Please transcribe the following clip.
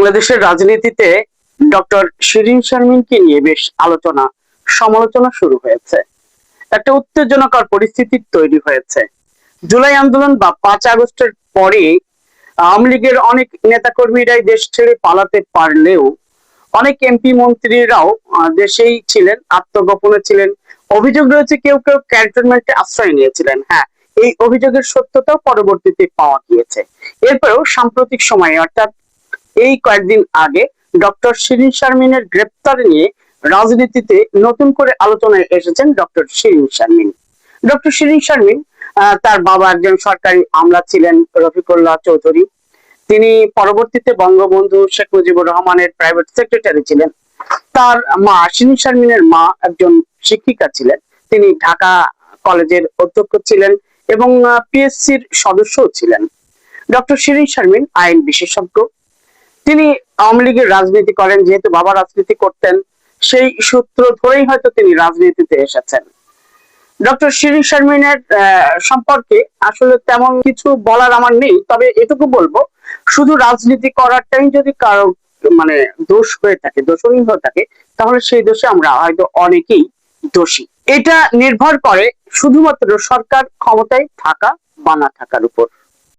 বাংলাদেশের রাজনীতিতে ডক্টর শিরীন শারমিনকে নিয়ে বেশ আলোচনা সমালোচনা শুরু হয়েছে। একটা উত্তেজনাকর পরিস্থিতি তৈরি হয়েছে। জুলাই আন্দোলন বা 5 আগস্টের পরে আওয়ামী লীগের অনেক নেতাকর্মীরাই দেশ ছেড়ে পালাতে পারলেও অনেক এমপি মন্ত্রীরাও দেশেই ছিলেন, আত্মগোপনে ছিলেন। অভিযোগ রয়েছে কেউ কেউ ক্যান্টনমেন্টে আশ্রয় নিয়েছিলেন। হ্যাঁ, এই অভিযোগের সত্যতাও পরবর্তীতে পাওয়া গিয়েছে। এরপরেও সাম্প্রতিক সময়ে অর্থাৎ এই কয়েকদিন আগে ডক্টর শিরীন শারমিনের গ্রেপ্তার নিয়ে রাজনীতিতে নতুন করে আলোচনায় এসেছেন ডক্টর শিরীন শারমিন। ডক্টর শিরীন শারমিন তার বাবা একজন সরকারি আমলা ছিলেন, রফিকুল্লাহ চৌধুরী। তিনি পরবর্তীতে বঙ্গবন্ধু শেখ মুজিবুর রহমানের প্রাইভেট সেক্রেটারি ছিলেন। তার মা শিরীন শারমিনের মা একজন শিক্ষিকা ছিলেন। তিনি ঢাকা কলেজের অধ্যক্ষ ছিলেন এবং পিএসসির সদস্যও ছিলেন। ডক্টর শিরীন শারমিন আইন বিশেষজ্ঞ। তিনি আওয়ামী লীগের রাজনীতি করেন, যেহেতু বাবা রাজনীতি করতেন সেই সূত্র ধরেই হয়তো তিনি রাজনীতিতে এসেছেন। ডক্টর শিরীন শারমিনের সম্পর্কে আসলে তেমন কিছু বলার আমার নেই, তবে এটুকু বলবো, শুধু রাজনীতি করাটাই যদি কারো মানে দোষ হয়ে থাকে, দোষণীয় হয়ে থাকে, তাহলে সেই দোষে আমরা হয়তো অনেকেই দোষী। এটা নির্ভর করে শুধুমাত্র সরকার ক্ষমতায় থাকা বা না থাকার উপর।